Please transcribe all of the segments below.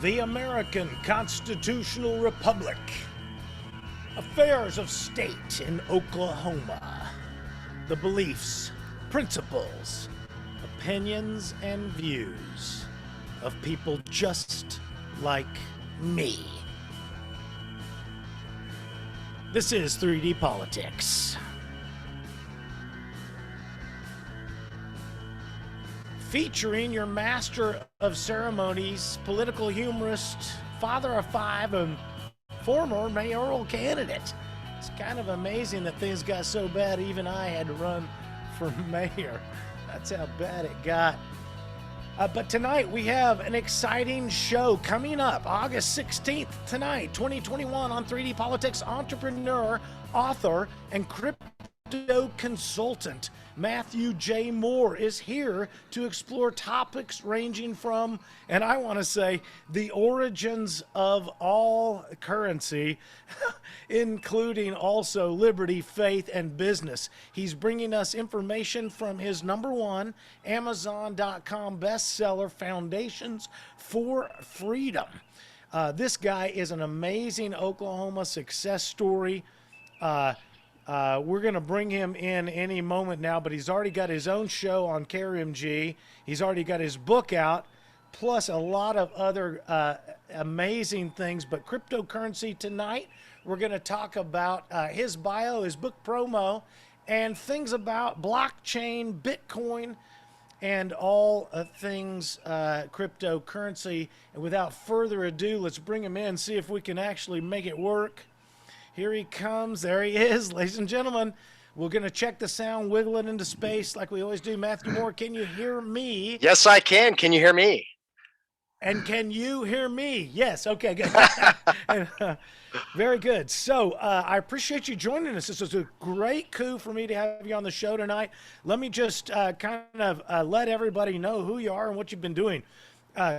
the American Constitutional Republic, affairs of state in Oklahoma, the beliefs, principles, opinions, and views of people just like me. This is 3D Politics. Featuring your master of ceremonies, political humorist, father of five, and former mayoral candidate. It's kind of amazing that things got so bad even I had to run for mayor. That's how bad it got. But tonight we have an exciting show coming up August 16th tonight, 2021 on 3D Politics. Entrepreneur, author, and crypto consultant Matthew J. Moore is here to explore topics ranging from, and I want to say, the origins of all currency, including also liberty, faith, and business. He's bringing us information from his #1 Amazon.com bestseller, Foundations for Freedom. This guy is an amazing Oklahoma success story. We're going to bring him in any moment now, but he's already got his own show on KGEB. He's already got his book out, plus a lot of other amazing things. But cryptocurrency tonight, we're going to talk about his bio, his book promo, and things about blockchain, Bitcoin, and all things cryptocurrency. And without further ado, let's bring him in, see if we can actually make it work. Here he comes. There he is, ladies and gentlemen. We're going to check the sound, wiggle it into space like we always do. Matthew Moore, can you hear me? Yes, I can. Can you hear me? And can you hear me? Yes. Okay, good. And, very good. So I appreciate you joining us. This is a great coup for me to have you on the show tonight. Let me just kind of let everybody know who you are and what you've been doing.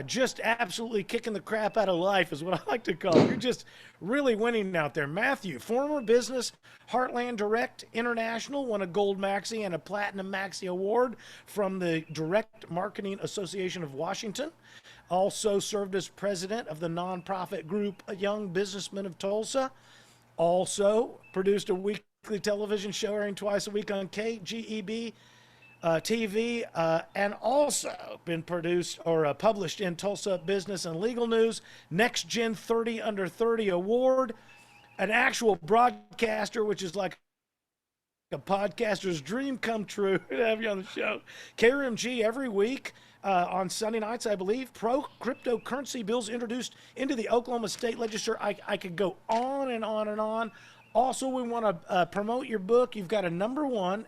Just absolutely kicking the crap out of life is what I like to call it. You're just really winning out there. Matthew, former business, Heartland Direct International, won a Gold Maxi and a Platinum Maxi award from the Direct Marketing Association of Washington. Also served as president of the nonprofit group Young Businessmen of Tulsa. Also produced a weekly television show airing twice a week on KGEB TV, and also been produced or published in Tulsa Business and Legal News, NEXTGEN 30 Under 30 Award, an actual broadcaster, which is like a podcaster's dream come true to have you on the show. KRMG every week on Sunday nights, I believe. Pro cryptocurrency bills introduced into the Oklahoma State Legislature. I could go on and on and on. Also, we want to promote your book. You've got a #1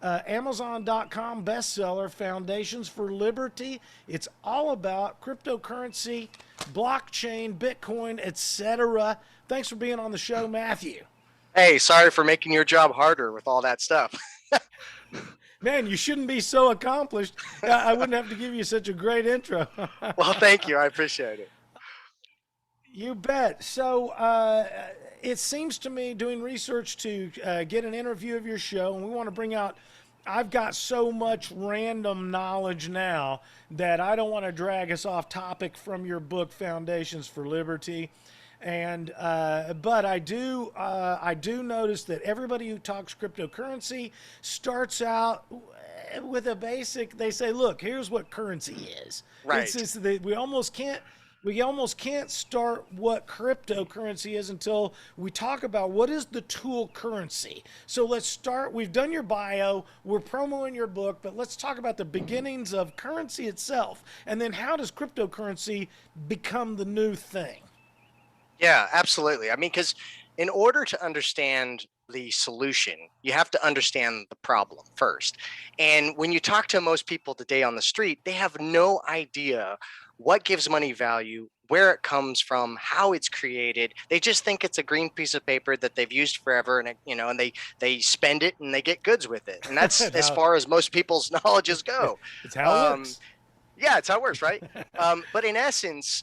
Amazon.com bestseller, Foundations for Liberty. It's all about cryptocurrency, blockchain, Bitcoin, etc. Thanks for being on the show, Matthew. Hey, sorry for making your job harder with all that stuff. Man, you shouldn't be so accomplished. I wouldn't have to give you such a great intro. Well, thank you. I appreciate it. You bet. So it seems to me, doing research to get an interview of your show, and we want to bring out, I've got so much random knowledge now that I don't want to drag us off topic from your book, Foundations for Liberty. And but I do notice that everybody who talks cryptocurrency starts out with a basic. They say, "Look, here's what currency is." Right. We almost can't start what cryptocurrency is until we talk about what is the tool currency. So let's start. We've done your bio. We're promoting your book, but let's talk about the beginnings of currency itself, and then how does cryptocurrency become the new thing? Yeah, absolutely. I mean, because in order to understand the solution, you have to understand the problem first. And when you talk to most people today on the street, they have no idea what gives money value, where it comes from, how it's created. They just think it's a green piece of paper that they've used forever, and they spend it and they get goods with it. And that's as far as most people's knowledges go. It's how it works. Yeah, it's how it works, right? But in essence,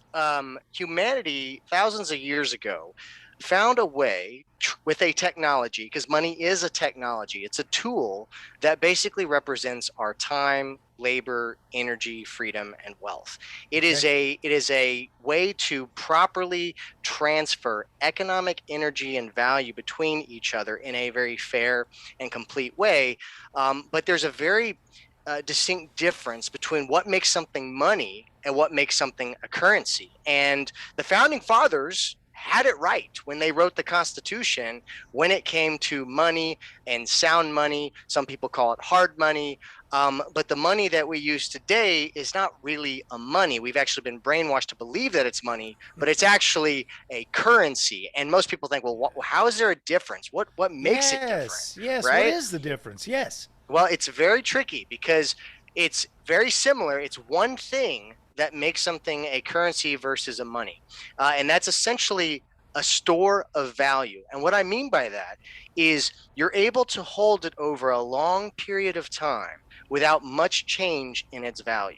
humanity thousands of years ago found a way with a technology, because money is a technology. It's a tool that basically represents our time, labor, energy, freedom, and wealth. It Okay. is a way to properly transfer economic energy and value between each other in a very fair and complete way. But there's a very distinct difference between what makes something money and what makes something a currency. And the founding fathers had it right when they wrote the Constitution when it came to money and sound money. Some people call it hard money. But the money that we use today is not really a money. We've actually been brainwashed to believe that it's money, but it's actually a currency. And most people think, well, how is there a difference? What makes it different, Yes. Yes. What right? is the difference? Yes. Well, it's very tricky because it's very similar. It's one thing that makes something a currency versus a money. And that's essentially a store of value. And what I mean by that is you're able to hold it over a long period of time without much change in its value.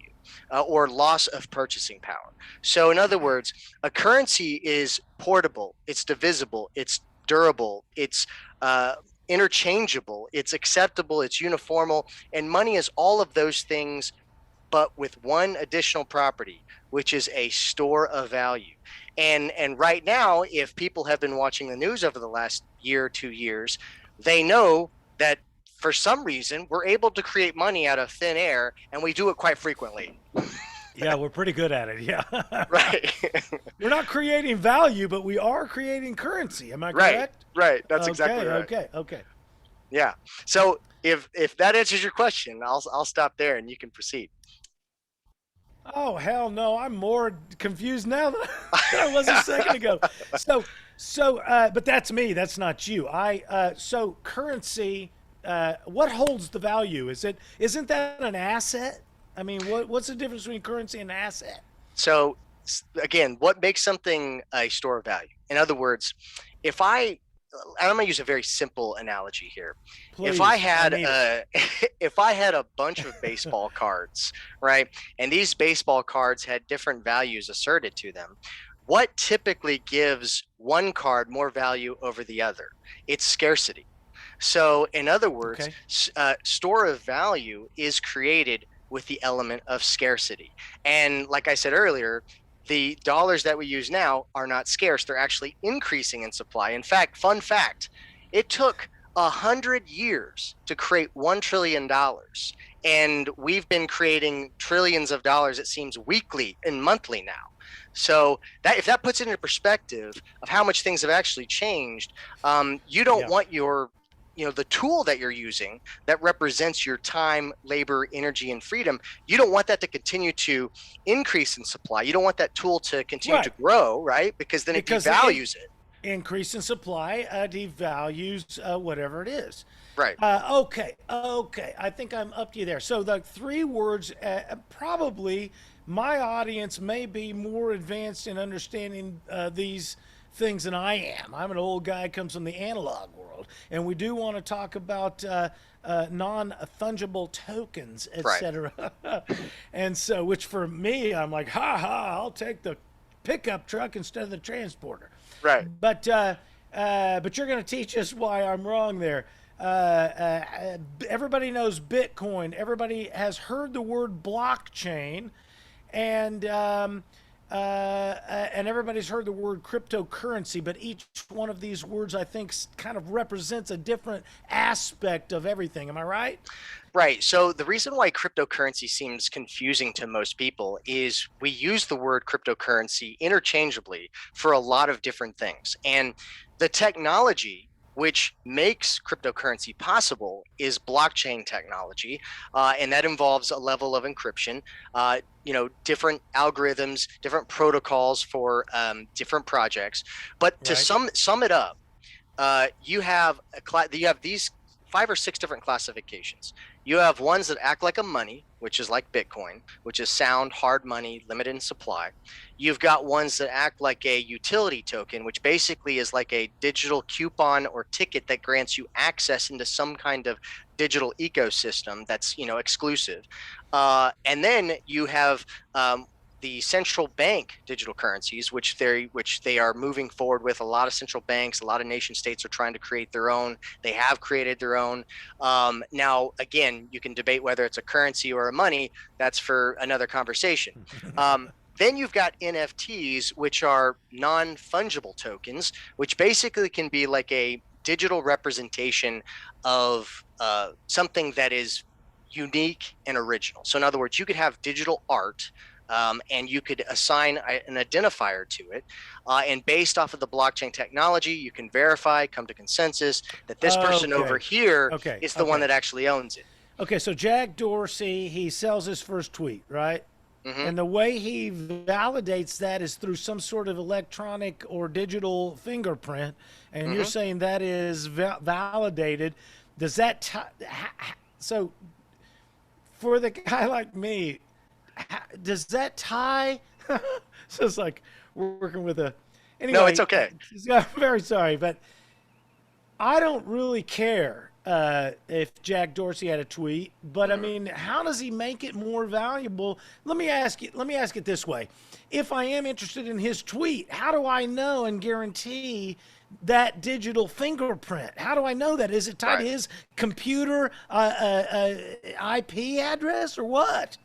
Or loss of purchasing power. So, in other words, a currency is portable, it's divisible, it's durable, it's interchangeable, it's acceptable, it's uniformal, and money is all of those things, but with one additional property, which is a store of value. And right now, if people have been watching the news over the last year, 2 years, they know that for some reason we're able to create money out of thin air, and we do it quite frequently. Yeah, we're pretty good at it. Yeah. Right. We're not creating value, but we are creating currency. Am I Right. correct? Right. That's exactly Okay. right. Okay. Okay. Yeah. So if that answers your question, I'll stop there and you can proceed. Oh hell no! I'm more confused now than I was a second ago. But that's me. That's not you. So currency. What holds the value? Isn't that an asset? I mean, what's the difference between currency and asset? So again, what makes something a store of value? In other words, if I I'm going to use a very simple analogy here. If I Please, I had need it. a if I had a bunch of baseball cards, right, and these baseball cards had different values asserted to them, what typically gives one card more value over the other? It's scarcity. So, in other words, Okay. store of value is created with the element of scarcity. And like I said earlier, the dollars that we use now are not scarce. They're actually increasing in supply. In fact, fun fact, it took 100 years to create $1 trillion. And we've been creating trillions of dollars, it seems, weekly and monthly now. So that if that puts it into perspective of how much things have actually changed, you don't Yeah. want your the tool that you're using that represents your time, labor, energy, and freedom, you don't want that to continue to increase in supply. You don't want that tool to continue to Right. grow, right? Because then it Because the devalues it. increase in supply devalues whatever it is. Right. Okay. Okay. I think I'm up to you there. So the three words, probably my audience may be more advanced in understanding these things than I am. I'm an old guy, comes from the analog world, and we do want to talk about non-fungible tokens, Right. etc. And so, which for me, I'm like, ha ha, I'll take the pickup truck instead of the transporter. Right. But you're going to teach us why I'm wrong there. Everybody knows Bitcoin. Everybody has heard the word blockchain, and and everybody's heard the word cryptocurrency. But each one of these words, I think, kind of represents a different aspect of everything. Am I right? Right. So the reason why cryptocurrency seems confusing to most people is we use the word cryptocurrency interchangeably for a lot of different things. And the technology which makes cryptocurrency possible is blockchain technology. And that involves a level of encryption, different algorithms, different protocols for different projects. But to Right. sum it up, you have these 5 or 6 different classifications. You have ones that act like a money, which is like Bitcoin, which is sound, hard money, limited in supply. You've got ones that act like a utility token, which basically is like a digital coupon or ticket that grants you access into some kind of digital ecosystem that's exclusive. And then you have the central bank digital currencies, which they are moving forward with. A lot of central banks, a lot of nation states are trying to create their own. They have created their own. Now, again, you can debate whether it's a currency or a money. That's for another conversation. Then you've got NFTs, which are non-fungible tokens, which basically can be like a digital representation of something that is unique and original. So in other words, you could have digital art and you could assign an identifier to it. And based off of the blockchain technology, you can verify, come to consensus that this person over here is the one that actually owns it. Okay, so Jack Dorsey, he sells his first tweet, right? And the way he validates that is through some sort of electronic or digital fingerprint. And you're saying that is validated. Does that so for the guy like me, does that tie? So it's like we're working with a. Anyway, no, it's okay. I'm very sorry, but I don't really care if Jack Dorsey had a tweet, but I mean, how does he make it more valuable? Let me ask it this way. If I am interested in his tweet, how do I know and guarantee that digital fingerprint? How do I know that? Is it tied to his computer IP address or what?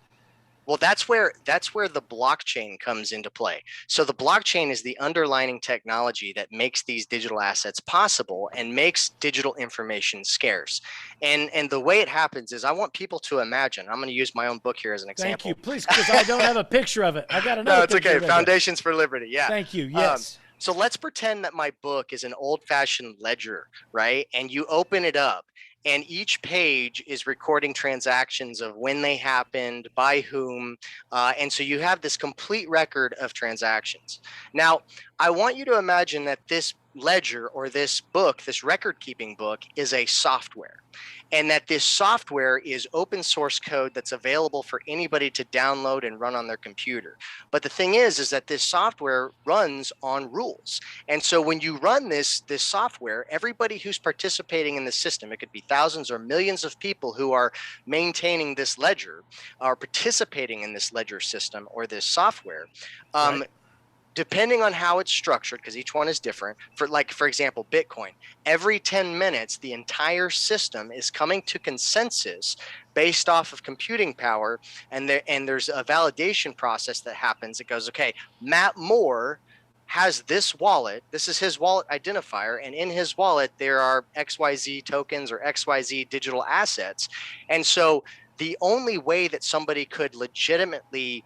Well, that's where the blockchain comes into play. So the blockchain is the underlying technology that makes these digital assets possible and makes digital information scarce. And the way it happens is, I want people to imagine. I'm going to use my own book here as an example. Thank you, please, because I don't have a picture of it. I got to know. No, it's okay. Foundations for Liberty. Yeah. Thank you. Yes. So let's pretend that my book is an old-fashioned ledger, right? And you open it up, and each page is recording transactions of when they happened, by whom. And so you have this complete record of transactions. Now, I want you to imagine that this ledger or this book, this record-keeping book, is a software. And that this software is open source code that's available for anybody to download and run on their computer. But the thing is that this software runs on rules. And so when you run this software, everybody who's participating in the system, it could be thousands or millions of people who are maintaining this ledger, are participating in this ledger system or this software. Depending on how it's structured, because each one is different, for example, Bitcoin, every 10 minutes, the entire system is coming to consensus based off of computing power. And there's a validation process that happens. It goes, okay, Matt Moore has this wallet. This is his wallet identifier. And in his wallet, there are XYZ tokens or XYZ digital assets. And so the only way that somebody could legitimately,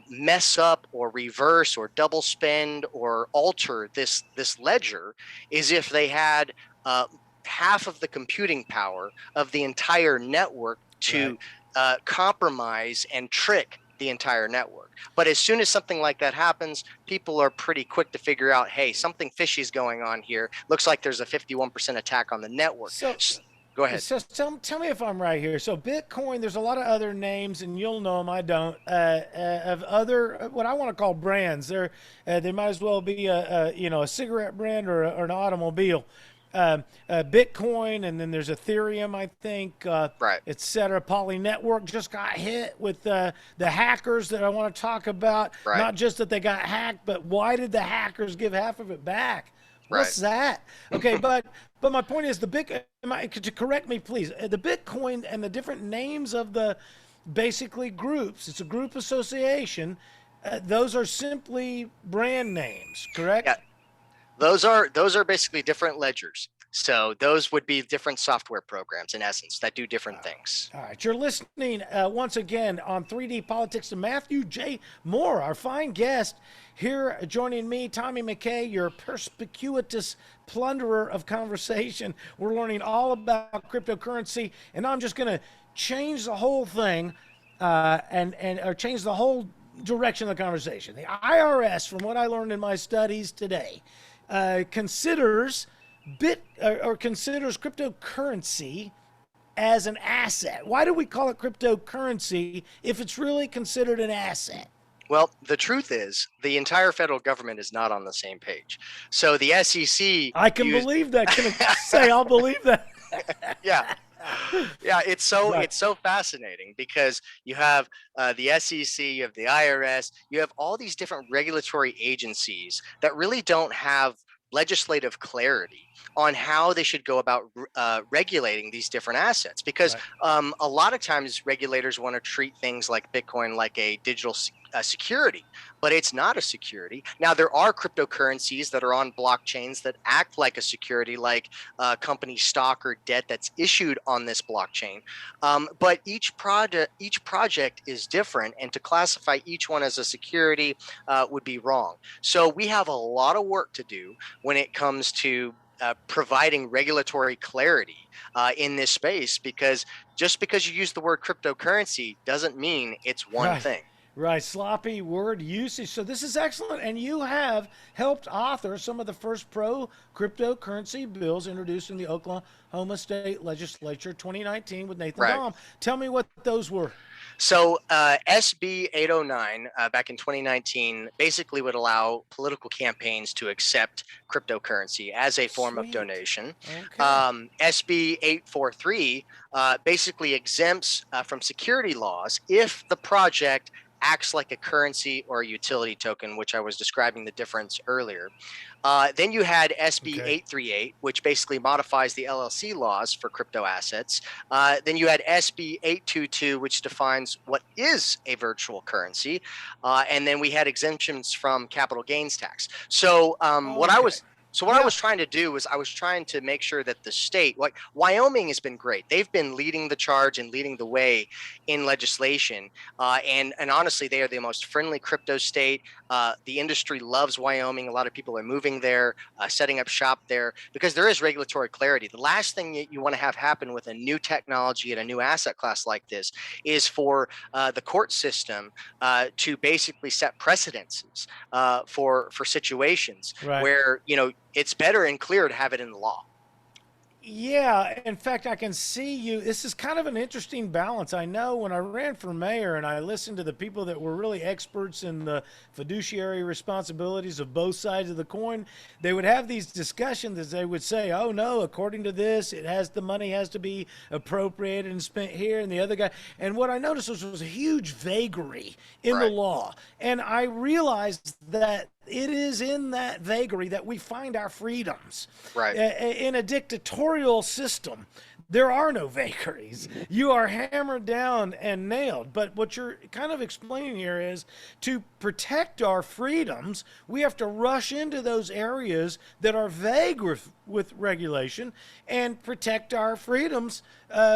mess up or reverse or double spend or alter this ledger is if they had half of the computing power of the entire network to compromise and trick the entire network. But as soon as something like that happens, people are pretty quick to figure out, hey, something fishy is going on here. Looks like there's a 51% attack on the network. Go ahead. So tell me if I'm right here. So Bitcoin, there's a lot of other names, and you'll know them, I don't, of other, what I want to call brands. They might as well be a cigarette brand or an automobile. Bitcoin, and then there's Ethereum, I think, et cetera. Poly Network just got hit with the hackers that I want to talk about. Not just that they got hacked, but why did the hackers give half of it back? What's that? Okay, but my point is to correct me, please. The Bitcoin and the different names of the basically groups. It's a group association. Those are simply brand names, correct? Yeah, those are basically different ledgers. So those would be different software programs, in essence, that do different things. All right. You're listening once again on 3D Politics to Matthew J. Moore, our fine guest. Here joining me, Tommy McKay, your perspicuous plunderer of conversation. We're learning all about cryptocurrency, and I'm just going to change the whole thing or change the whole direction of the conversation. The IRS, from what I learned in my studies today, considers cryptocurrency as an asset. Why do we call it cryptocurrency if it's really considered an asset? Well, the truth is the entire federal government is not on the same page. So the SEC... I can believe that. Can I say I'll believe that? Yeah. Yeah, Right. it's so fascinating because you have the SEC, you have the IRS, you have all these different regulatory agencies that really don't have legislative clarity on how they should go about regulating these different assets. Because Right. a lot of times regulators want to treat things like Bitcoin like a digital security, but it's not a security. Now, there are cryptocurrencies that are on blockchains that act like a security, like company stock or debt that's issued on this blockchain. But each project is different, and to classify each one as a security would be wrong. So we have a lot of work to do when it comes to providing regulatory clarity in this space, because just because you use the word cryptocurrency doesn't mean it's one Right. thing. Right. Sloppy word usage. So this is excellent. And you have helped author some of the first pro cryptocurrency bills introduced in the Oklahoma State Legislature 2019 with Nathan Right. Dahm. Tell me what those were. So SB 809 back in 2019 basically would allow political campaigns to accept cryptocurrency as a form of Sweet. donation. Okay. SB 843 basically exempts from security laws if the project acts like a currency or a utility token, which I was describing the difference earlier. Then you had SB Okay. 838, which basically modifies the LLC laws for crypto assets. Then you had SB 822, which defines what is a virtual currency. And then we had exemptions from capital gains tax. So Okay. what I Yeah. was trying to do was I was trying to make sure that the state, like Wyoming has been great. They've been leading the charge and leading the way in legislation. And honestly, they are the most friendly crypto state. The industry loves Wyoming. A lot of people are moving there, setting up shop there because there is regulatory clarity. The last thing you want to have happen with a new technology and a new asset class like this is for the court system to basically set precedences for situations Right. where it's better and clear to have it in the law. Yeah, in fact, I can see you. This is kind of an interesting balance. I know when I ran for mayor and I listened to the people that were really experts in the fiduciary responsibilities of both sides of the coin, they would have these discussions as they would say, "Oh no, according to this, the money has to be appropriated and spent here," and the other guy. And what I noticed was a huge vagary in the Right. law, and I realized that it is in that vagary that we find our freedoms. Right. In a dictatorial system, there are no vagaries. You are hammered down and nailed. But what you're kind of explaining here is to protect our freedoms, we have to rush into those areas that are vague with regulation and protect our freedoms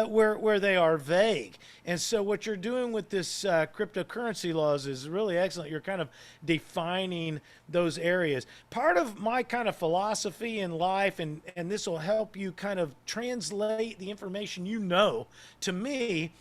where they are vague. And so what you're doing with this cryptocurrency laws is really excellent. You're kind of defining those areas. Part of my kind of philosophy in life, and this will help you kind of translate the information to me.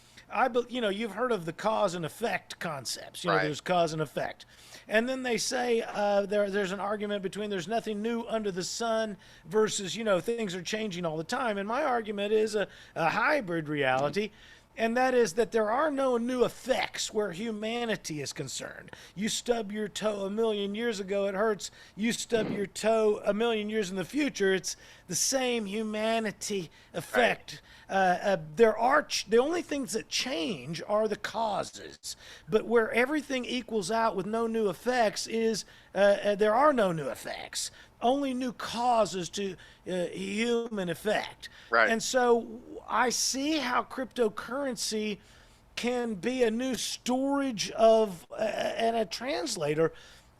You've heard of the cause and effect concepts. Right. There's cause and effect. And then they say there's an argument between there's nothing new under the sun versus, things are changing all the time. And my argument is a hybrid reality. And that is that there are no new effects where humanity is concerned. You stub your toe a million years ago, it hurts. You stub your toe a million years in the future, it's the same humanity effect. The only things that change are the causes, but where everything equals out with no new effects is there are no new effects, only new causes to human effect. Right. And so I see how cryptocurrency can be a new storage of and a translator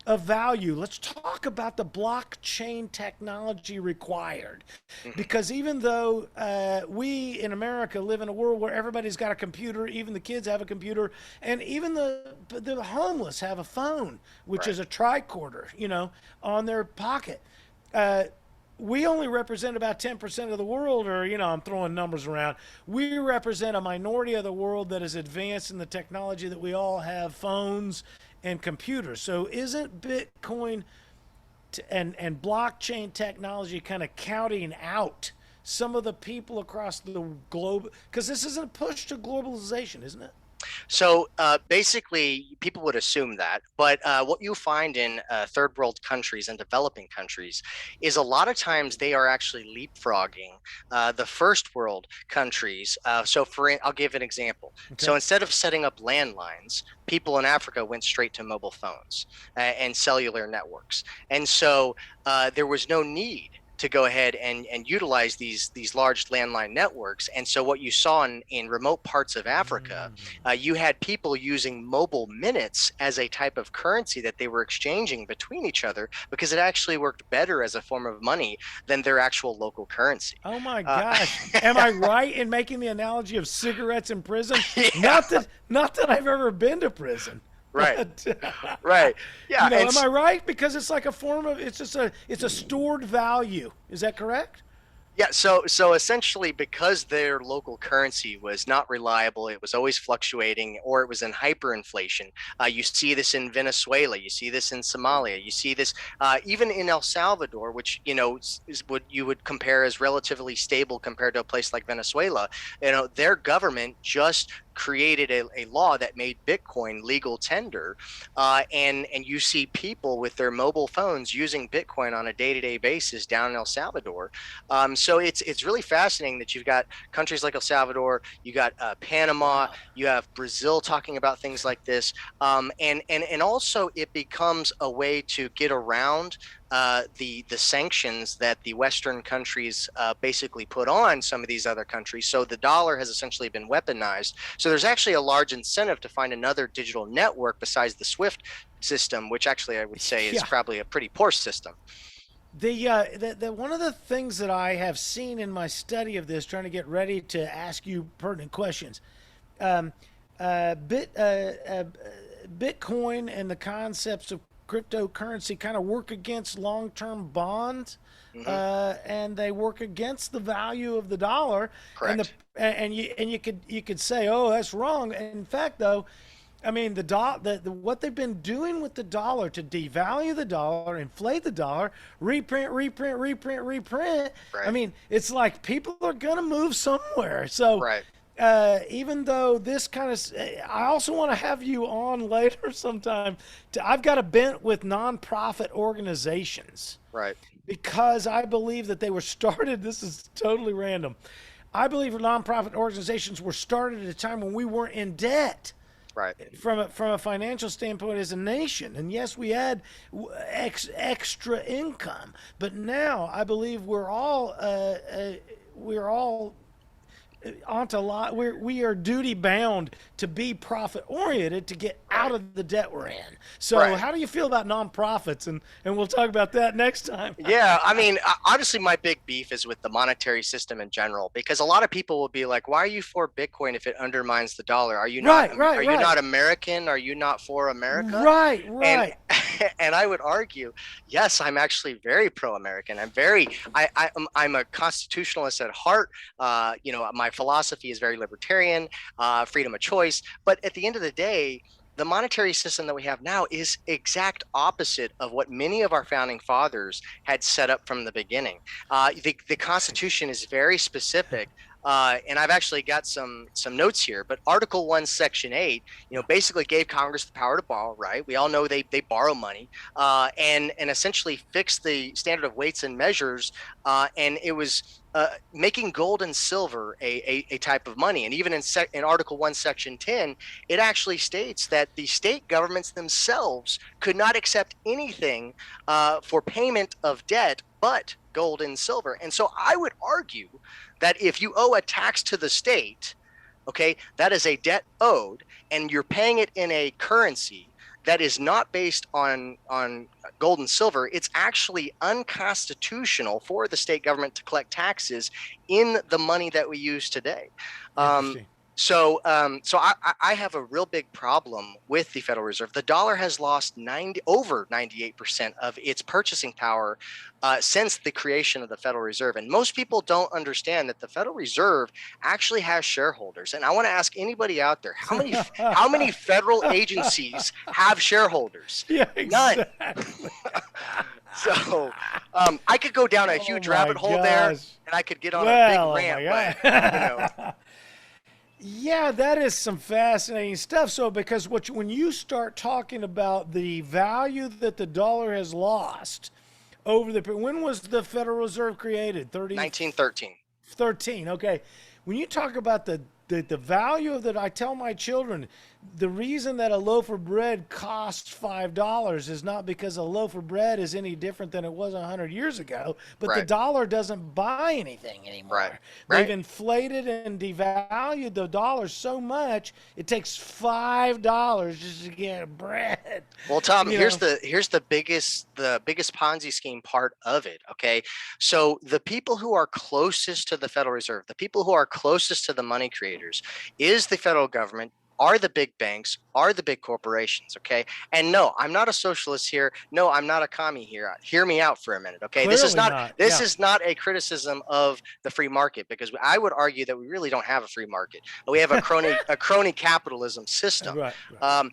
of value. Let's talk about the blockchain technology required. Because even though we in America live in a world where everybody's got a computer, even the kids have a computer, and even the homeless have a phone, which Right. is a tricorder, on their pocket. We only represent about 10% of the world, or, I'm throwing numbers around. We represent a minority of the world that is advanced in the technology that we all have phones and computers. So isn't Bitcoin and blockchain technology kind of counting out some of the people across the globe? Because this isn't a push to globalization, isn't it? So basically, people would assume that, but what you find in third world countries and developing countries is a lot of times they are actually leapfrogging the first world countries. I'll give an example. So Okay. instead of setting up landlines, people in Africa went straight to mobile phones and cellular networks, and so there was no need to go ahead and utilize these large landline networks. And so what you saw in remote parts of Africa, you had people using mobile minutes as a type of currency that they were exchanging between each other because it actually worked better as a form of money than their actual local currency. Oh my gosh. Am I right in making the analogy of cigarettes in prison? Yeah. Not that I've ever been to prison. Right. But, Right. Yeah. you know, am I right? Because it's like a form of, it's a stored value. Is that correct? Yeah, so essentially, because their local currency was not reliable, it was always fluctuating, or it was in hyperinflation. You see this in Venezuela, you see this in Somalia, you see this even in El Salvador, which is what you would compare as relatively stable compared to a place like Venezuela. Their government just created a law that made Bitcoin legal tender, and you see people with their mobile phones using Bitcoin on a day-to-day basis down in El Salvador. So it's really fascinating that you've got countries like El Salvador, you got Panama, you have Brazil talking about things like this, and also it becomes a way to get around the sanctions that the Western countries basically put on some of these other countries. So the dollar has essentially been weaponized. So there's actually a large incentive to find another digital network besides the SWIFT system, which actually I would say is probably a pretty poor system. The one of the things that I have seen in my study of this, trying to get ready to ask you pertinent questions, um, Bitcoin and the concepts of cryptocurrency kind of work against long-term bonds, and they work against the value of the dollar. Correct. And you could say, oh, that's wrong. In fact, though, I mean, what they've been doing with the dollar to devalue the dollar, inflate the dollar, reprint. Right. I mean, it's like people are going to move somewhere. So Right. even though this kind of, I also want to have you on later sometime. I've got a bent with nonprofit organizations. Right. Because I believe that they were started, this is totally random. I believe nonprofit organizations were started at a time when we weren't in debt. Right. From a financial standpoint as a nation. And yes, we had extra income, but now I believe we're all we are duty bound to be profit oriented to get out of the debt we're in. So how do you feel about nonprofits? And we'll talk about that next time. Yeah, I mean, honestly, my big beef is with the monetary system in general, because a lot of people will be like, "Why are you for Bitcoin if it undermines the dollar? Are you not? Are you not American? Are you not for America?" Right. And I would argue, yes, I'm actually very pro-American. I'm a constitutionalist at heart. My philosophy is very libertarian, freedom of choice. But at the end of the day, the monetary system that we have now is exact opposite of what many of our founding fathers had set up from the beginning. The Constitution is very specific. And I've actually got some notes here, but Article 1, Section 8, basically gave Congress the power to borrow, right? We all know they borrow money, and essentially fixed the standard of weights and measures, and it was making gold and silver a type of money. And even in Article 1, Section 10, it actually states that the state governments themselves could not accept anything for payment of debt but gold and silver. And so I would argue that if you owe a tax to the state, okay, that is a debt owed, and you're paying it in a currency that is not based on gold and silver, it's actually unconstitutional for the state government to collect taxes in the money that we use today. So I have a real big problem with the Federal Reserve. The dollar has lost over 98% of its purchasing power since the creation of the Federal Reserve. And most people don't understand that the Federal Reserve actually has shareholders. And I want to ask anybody out there, how many federal agencies have shareholders? Yeah, exactly. None. So I could go down a huge rabbit hole there, and I could get on a big rant. But, Yeah, that is some fascinating stuff. So, because when you start talking about the value that the dollar has lost over when was the Federal Reserve created? 1913. 13. Okay. When you talk about the value of that, I tell my children the reason that a loaf of bread costs $5 is not because a loaf of bread is any different than it was 100 years ago, but the Right. dollar doesn't buy anything anymore. Right. They've Right. inflated and devalued the dollar so much it takes $5 just to get bread. Well, Tom, You here's know, the biggest Ponzi scheme part of it. Okay, so the people who are closest to the Federal Reserve, the people who are closest to the money creators, is the federal government. Are the big banks, are the big corporations, okay? And no, I'm not a socialist here. No, I'm not a commie here. Hear me out for a minute, okay? clearly not. This Yeah. is not a criticism of the free market, because I would argue that we really don't have a free market. We have a crony capitalism system. Right. Right.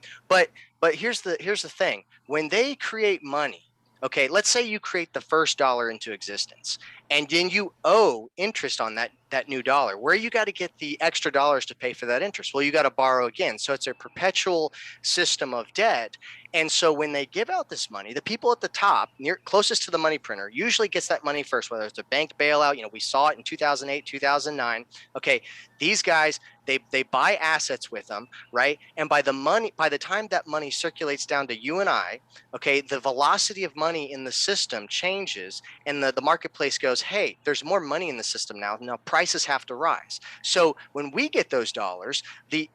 But here's the thing. When they create money, okay, let's say you create the first dollar into existence, and then you owe interest on that new dollar. Where you got to get the extra dollars to pay for that interest? Well, you got to borrow again. So it's a perpetual system of debt. And so when they give out this money, the people at the top, closest to the money printer, usually gets that money first, whether it's a bank bailout. We saw it in 2008, 2009. Okay, these guys, they buy assets with them, right? And by the time that money circulates down to you and I, okay, the velocity of money in the system changes, and the marketplace goes, hey, there's more money in the system now. Now prices have to rise. So when we get those dollars,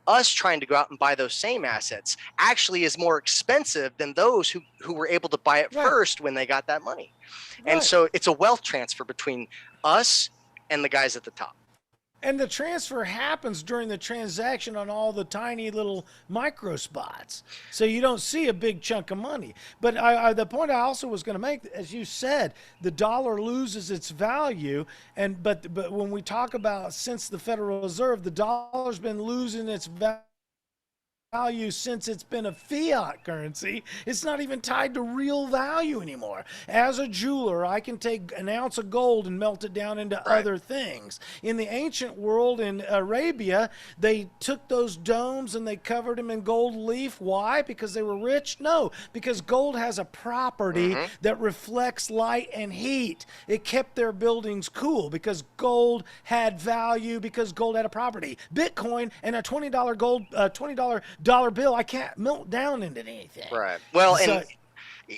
us trying to go out and buy those same assets actually is more expensive than those who were able to buy it Right. first when they got that money. And Right. so it's a wealth transfer between us and the guys at the top. And the transfer happens during the transaction on all the tiny little micro spots. So you don't see a big chunk of money. But the point I also was going to make, as you said, the dollar loses its value. But when we talk about since the Federal Reserve, the dollar's been losing its value since it's been a fiat currency. It's not even tied to real value anymore. As a jeweler, I can take an ounce of gold and melt it down into other things. In the ancient world in Arabia, they took those domes and they covered them in gold leaf. Why? Because they were rich? No, because gold has a property that reflects light and heat. It kept their buildings cool because gold had value, because gold had a property. Bitcoin and a $20 gold, $20 dollar bill, I can't melt down into anything. Right. Well, So- and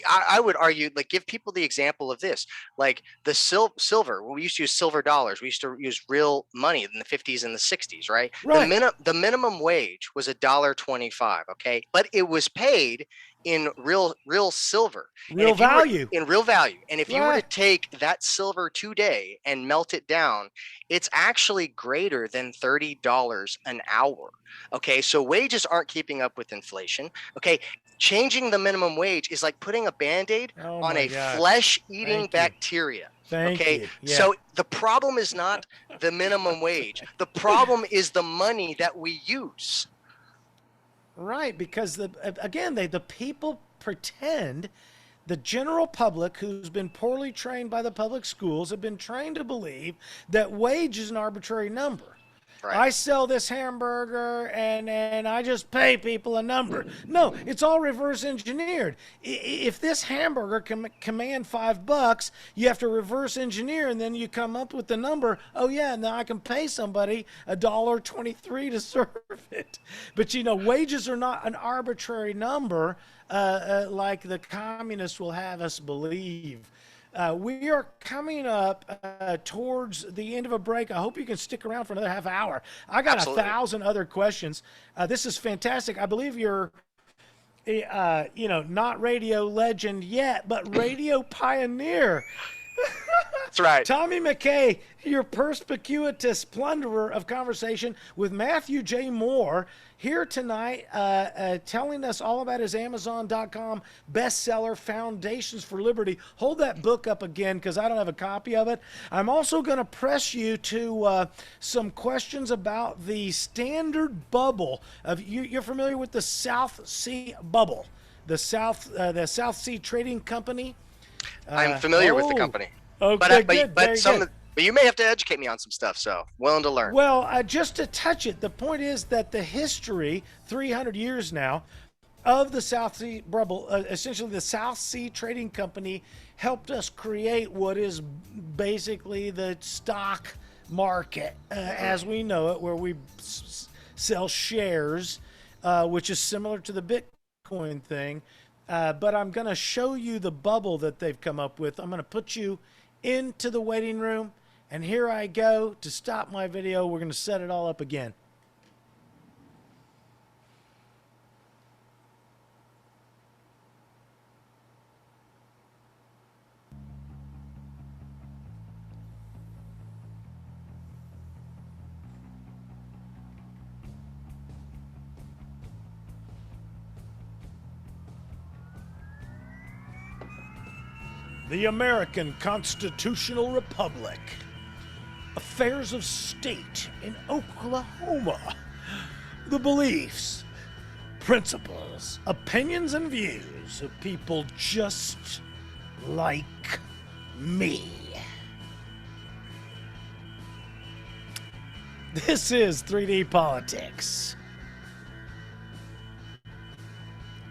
I would argue, like, give people the example of this, like the silver. We used to use silver dollars. We used to use real money in the 50s and the 60s, right? Right. The minimum wage was $1.25. Okay, but it was paid in real silver, Real value. in real value. And if you were to Right. take that silver today and melt it down, it's actually greater than $30 an hour. Okay, so wages aren't keeping up with inflation. Okay, changing the minimum wage is like putting a Band-Aid Oh on my a gosh. flesh-eating Thank you. bacteria. Thank Okay, you. Yeah. so the problem is not the minimum wage. The problem is the money that we use. Right, because the people pretend, the general public who's been poorly trained by the public schools have been trained to believe that wage is an arbitrary number. Right. I sell this hamburger and I just pay people a number. No, it's all reverse engineered. If this hamburger can command $5, you have to reverse engineer, and then you come up with the number. Oh yeah, now I can pay somebody $1.23 to serve it. But wages are not an arbitrary number like the communists will have us believe. We are coming up towards the end of a break. I hope you can stick around for another half hour. I got Absolutely. 1,000 other questions. This is fantastic. I believe you're, not radio legend yet, but radio pioneer. That's right. Tommy McKay, your perspicuous plunderer of conversation with Matthew J. Moore, here tonight telling us all about his Amazon.com bestseller, Foundations for Liberty. Hold that book up again because I don't have a copy of it. I'm also going to press you to some questions about the standard bubble. You're familiar with the South Sea bubble, the South Sea Trading Company? I'm familiar with the company. Okay, But good. Very some good. But you may have to educate me on some stuff, so willing to learn. Well, just to touch it, the point is that the history, 300 years now, of the South Sea Bubble, essentially the South Sea Trading Company helped us create what is basically the stock market as we know it, where we sell shares, which is similar to the Bitcoin thing. But I'm going to show you the bubble that they've come up with. I'm going to put you into the waiting room, and here I go. To stop my video, we're going to set it all up again. The American Constitutional Republic. Affairs of state in Oklahoma. The beliefs, principles, opinions, and views of people just like me. This is 3D Politics.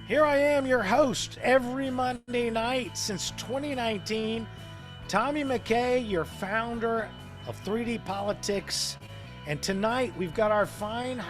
Here I am, your host, every Monday night since 2019. Tommy McKay, your founder of 3D Politics. And tonight we've got our fine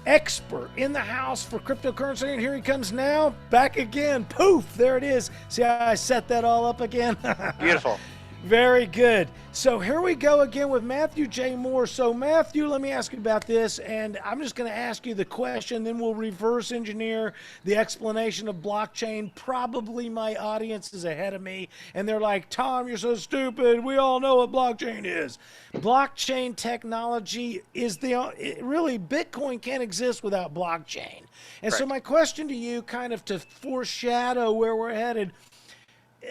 expert in the house for cryptocurrency. And here he comes now, back again. Poof, there it is. See how I set that all up again? Beautiful. Very good. So here we go again with Matthew J. Moore. So Matthew, let me ask you about this, and I'm just going to ask you the question, then we'll reverse engineer the explanation of blockchain. Probably my audience is ahead of me, and they're like, Tom, you're so stupid. We all know what blockchain is. Blockchain technology is really, Bitcoin can't exist without blockchain. And so my question to you, kind of to foreshadow where we're headed,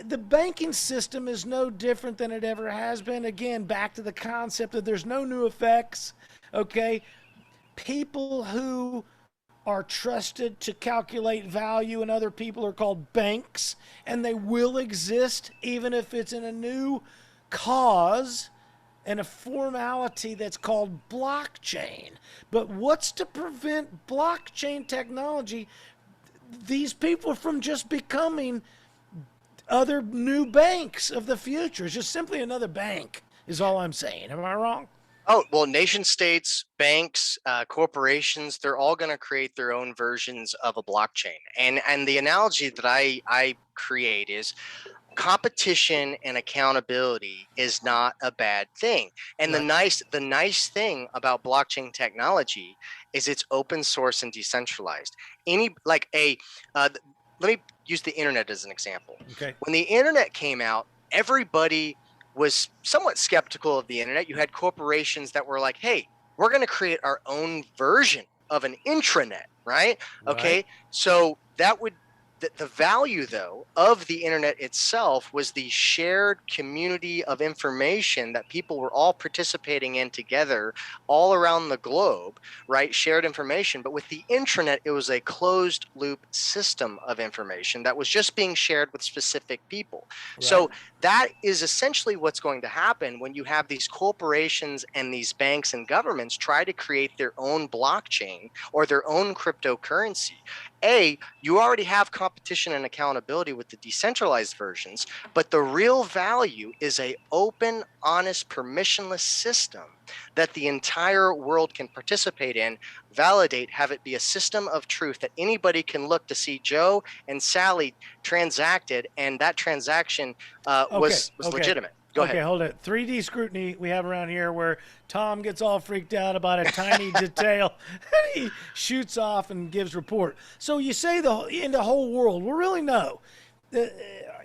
the banking system is no different than it ever has been. Again, back to the concept that there's no new effects, okay? People who are trusted to calculate value and other people are called banks, and they will exist even if it's in a new cause and a formality that's called blockchain. But what's to prevent blockchain technology, these people from just becoming other new banks of the future? It's just simply another bank is all I'm saying. Am I wrong? Oh, well, nation states, banks, corporations, they're all going to create their own versions of a blockchain. And the analogy that I create is competition and accountability is not a bad thing. And Right. the nice thing about blockchain technology is it's open source and decentralized. Let me use the internet as an example. Okay. When the internet came out, everybody was somewhat skeptical of the internet. You had corporations that were like, hey, we're going to create our own version of an intranet, right? Okay. Right. So the value, though, of the internet itself was the shared community of information that people were all participating in together all around the globe, right? Shared information. But with the intranet, it was a closed loop system of information that was just being shared with specific people. Right. So that is essentially what's going to happen when you have these corporations and these banks and governments try to create their own blockchain or their own cryptocurrency. You already have competition and accountability with the decentralized versions, but the real value is a open, honest, permissionless system that the entire world can participate in, validate, have it be a system of truth that anybody can look to see Joe and Sally transacted, and that transaction was legitimate. Go ahead. Okay, hold it. 3D scrutiny we have around here where Tom gets all freaked out about a tiny detail and he shoots off and gives report. So you say in the whole world, well, really no.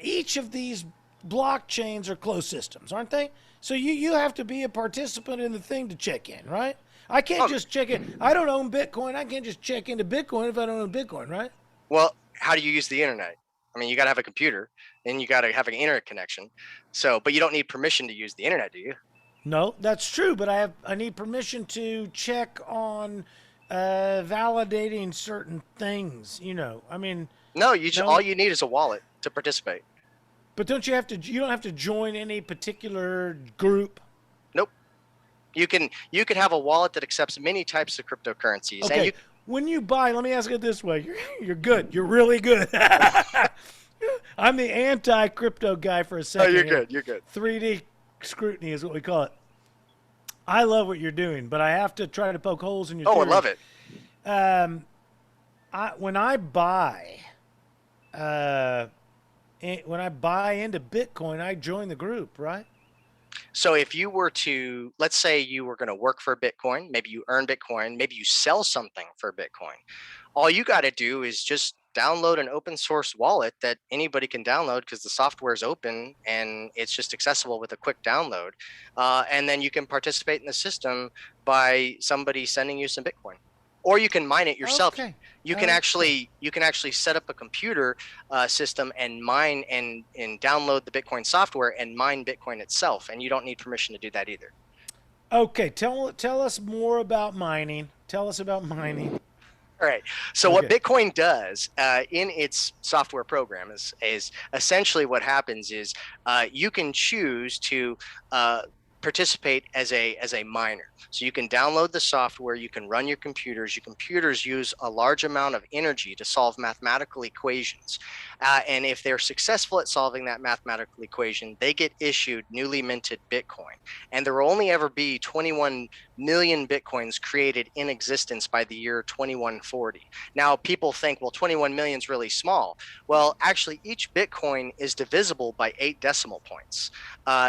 Each of these blockchains are closed systems, aren't they? So you have to be a participant in the thing to check in, right? I can't just check in. I don't own Bitcoin. I can't just check into Bitcoin if I don't own Bitcoin, right? Well, how do you use the internet? I mean, you got to have a computer and you got to have an internet connection. So, but you don't need permission to use the internet, do you? No, that's true. But I need permission to check on validating certain things. I mean. No, all you need is a wallet to participate. But don't you have to? You don't have to join any particular group. Nope. You can have a wallet that accepts many types of cryptocurrencies. Okay. And you, When you buy, let me ask it this way: you're good. You're really good. I'm the anti-crypto guy for a second. you're good. You're good. 3D scrutiny is what we call it. I love what you're doing, but I have to try to poke holes in your Oh, I theory. love it. When I buy, when I buy into Bitcoin, I join the group, right? So if you were to, let's say you were going to work for Bitcoin, maybe you earn Bitcoin, maybe you sell something for Bitcoin. All you got to do is just download an open source wallet that anybody can download because the software is open and it's just accessible with a quick download. And then you can participate in the system by somebody sending you some Bitcoin. Or you can mine it yourself. Okay. You can actually set up a computer system and mine and download the Bitcoin software and mine Bitcoin itself, and you don't need permission to do that either. Okay, tell us more about mining. Tell us about mining. All right. So what Bitcoin does in its software program is essentially what happens is you can choose to participate as a miner. So you can download the software, you can run your computers. Your computers use a large amount of energy to solve mathematical equations. And if they're successful at solving that mathematical equation, they get issued newly minted Bitcoin. And there will only ever be 21 million Bitcoins created in existence by the year 2140. Now, people think, well, 21 million is really small. Well, actually, each Bitcoin is divisible by 8 decimal points.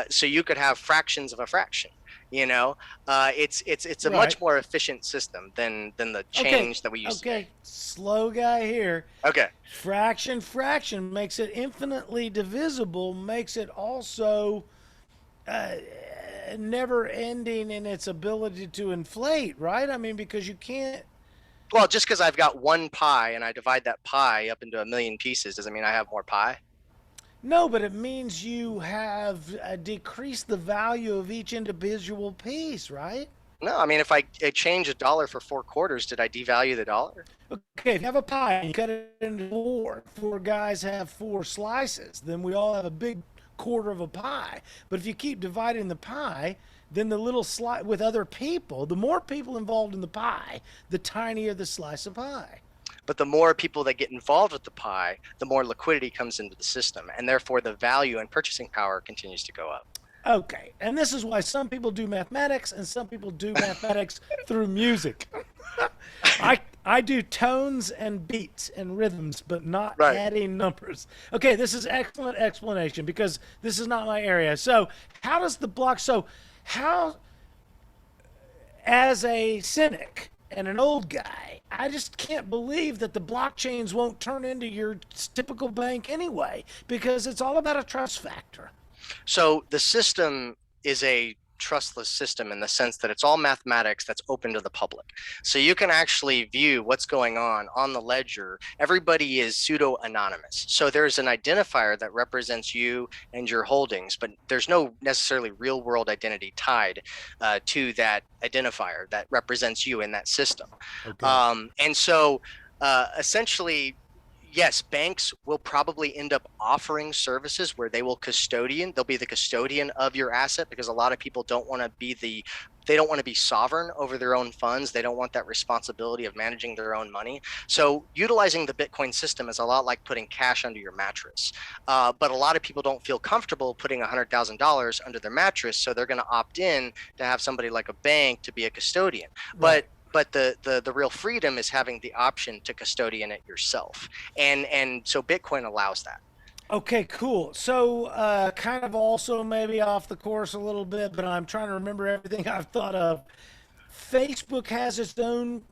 So you could have fractions of a fraction. You know, it's a much more efficient system than the change that we use today. Okay, slow guy here. Okay. Fraction makes it infinitely divisible, makes it also never ending in its ability to inflate, right? I mean, because you can't. Well, just because I've got one pie and I divide that pie up into a million pieces doesn't mean I have more pie. No, but it means you have decreased the value of each individual piece, right? No, I mean, if I change a dollar for 4 quarters, did I devalue the dollar? Okay, if you have a pie and you cut it into 4, 4 guys have 4 slices, then we all have a big quarter of a pie. But if you keep dividing the pie, then the little slice with other people, the more people involved in the pie, the tinier the slice of pie. But the more people that get involved with the pie, the more liquidity comes into the system, and therefore the value and purchasing power continues to go up. Okay, and this is why some people do mathematics and some people do mathematics through music. I do tones and beats and rhythms, but not adding numbers. Okay, this is excellent explanation because this is not my area. So how does the block, how, as a cynic and an old guy, I just can't believe that the blockchains won't turn into your typical bank anyway, because it's all about a trust factor. So the system is a trustless system in the sense that it's all mathematics that's open to the public. So you can actually view what's going on the ledger. Everybody is pseudo anonymous. So there's an identifier that represents you and your holdings, but there's no necessarily real world identity tied to that identifier that represents you in that system. Okay. And so essentially, yes, banks will probably end up offering services where they'll be the custodian of your asset, because a lot of people don't want to be sovereign over their own funds. They don't want that responsibility of managing their own money. So utilizing the Bitcoin system is a lot like putting cash under your mattress. But a lot of people don't feel comfortable putting $100,000 under their mattress, so they're going to opt in to have somebody like a bank to be a custodian. Right. But the real freedom is having the option to custodian it yourself. And so Bitcoin allows that. Okay, cool. So kind of also maybe off the course a little bit, but I'm trying to remember everything I've thought of. Facebook has its own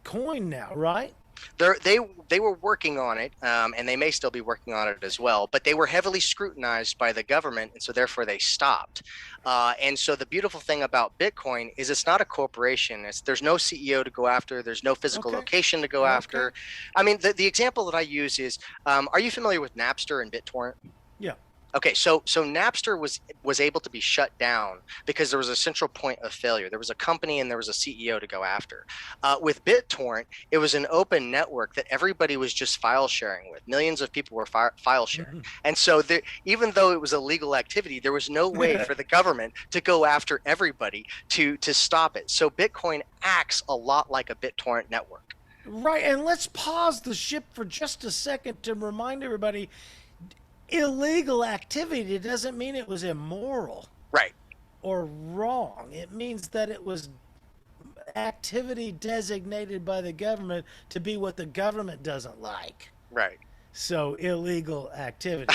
coin now, right? They were working on it, and they may still be working on it as well, but they were heavily scrutinized by the government, and so therefore they stopped. And so the beautiful thing about Bitcoin is it's not a corporation. There's no CEO to go after. There's no physical location to go after. I mean, the example that I use is, are you familiar with Napster and BitTorrent? Yeah. Okay, so Napster was able to be shut down because there was a central point of failure. There was a company and there was a CEO to go after. With BitTorrent, it was an open network that everybody was just file sharing with. Millions of people were file sharing, and so there, even though it was illegal activity, there was no way for the government to go after everybody to stop it. So Bitcoin acts a lot like a BitTorrent network. Right, and let's pause the ship for just a second to remind everybody illegal activity doesn't mean it was immoral Right, or wrong. It means that it was activity designated by the government to be what the government doesn't like. right. So illegal activity.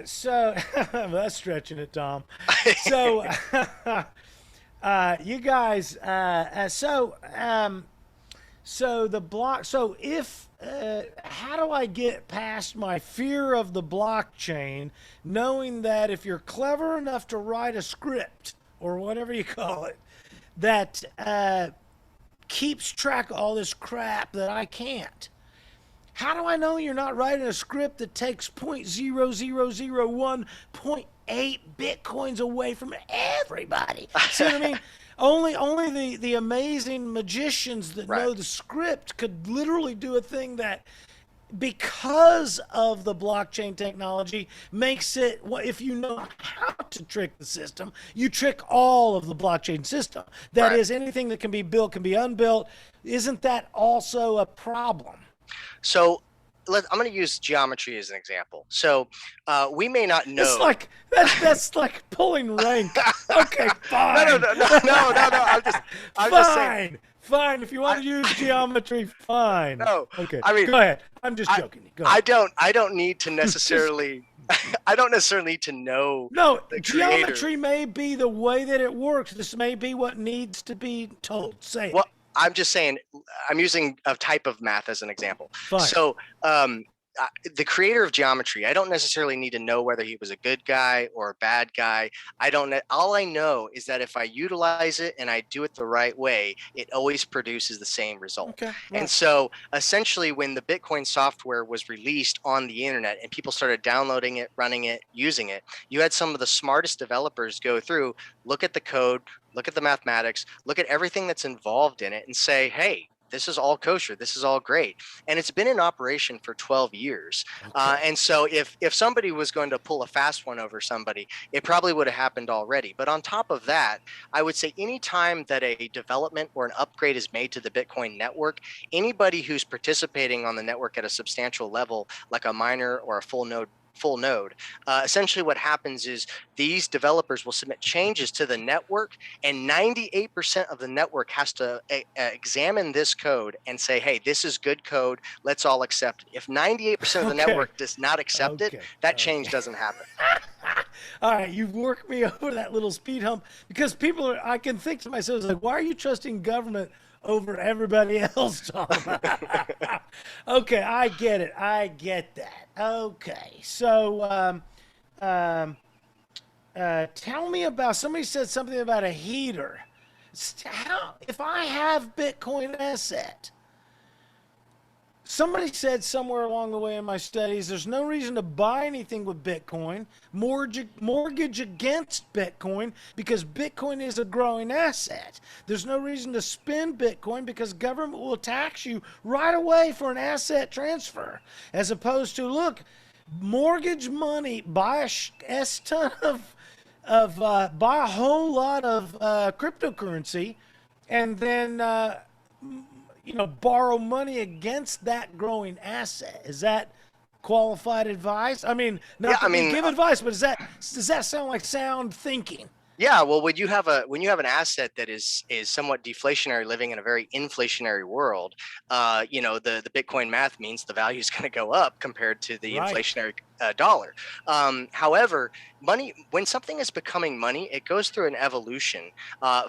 So that's stretching it, Tom. So you guys, so the block. So if how do I get past my fear of the blockchain, knowing that if you're clever enough to write a script or whatever you call it, that keeps track of all this crap that I can't? How do I know you're not writing a script that takes 0.0001.8 bitcoins away from everybody? See what I mean? Only the amazing magicians that know the script could literally do a thing that, because of the blockchain technology, makes it, well, if you know how to trick the system, you trick all of the blockchain system. That is, anything that can be built can be unbuilt. Isn't that also a problem? So I'm going to use geometry as an example. So we may not know. It's like that's like pulling rank. Okay, fine. No. I'm just saying. Fine. If you want to use geometry, fine. No. Okay. I mean, go ahead. I'm just joking. Go ahead. I don't need to necessarily. I don't necessarily need to know. No, the geometry may be the way that it works. This may be what needs to be told. Say it. Well, I'm just saying, I'm using a type of math as an example. Fine. So the creator of geometry, I don't necessarily need to know whether he was a good guy or a bad guy. All I know is that if I utilize it and I do it the right way, it always produces the same result. Okay. And so essentially when the Bitcoin software was released on the internet and people started downloading it, running it, using it, you had some of the smartest developers go through, look at the code, look at the mathematics, look at everything that's involved in it and say, hey, this is all kosher. This is all great. And it's been in operation for 12 years. Okay. And so if somebody was going to pull a fast one over somebody, it probably would have happened already. But on top of that, I would say any time that a development or an upgrade is made to the Bitcoin network, anybody who's participating on the network at a substantial level, like a miner or a full node, essentially what happens is these developers will submit changes to the network, and 98% of the network has to examine this code and say, hey, this is good code, let's all accept it. If 98% of the network does not accept it, that change doesn't happen. All right, you've worked me over that little speed hump, because I can think to myself, like, why are you trusting government over everybody else, Tom? Okay, I get it. I get that. Okay, so tell me about, somebody said something about a heater. If I have Bitcoin asset, somebody said somewhere along the way in my studies, there's no reason to buy anything with Bitcoin, mortgage against Bitcoin, because Bitcoin is a growing asset. There's no reason to spend Bitcoin because government will tax you right away for an asset transfer, as opposed to, look, mortgage money, buy a ton buy a whole lot of cryptocurrency, and then borrow money against that growing asset. Is that qualified advice? I mean, give advice, but does that sound like sound thinking? Yeah, well, when you have an asset that is somewhat deflationary, living in a very inflationary world, the Bitcoin math means the value is going to go up compared to the inflationary dollar. However, money, when something is becoming money, it goes through an evolution.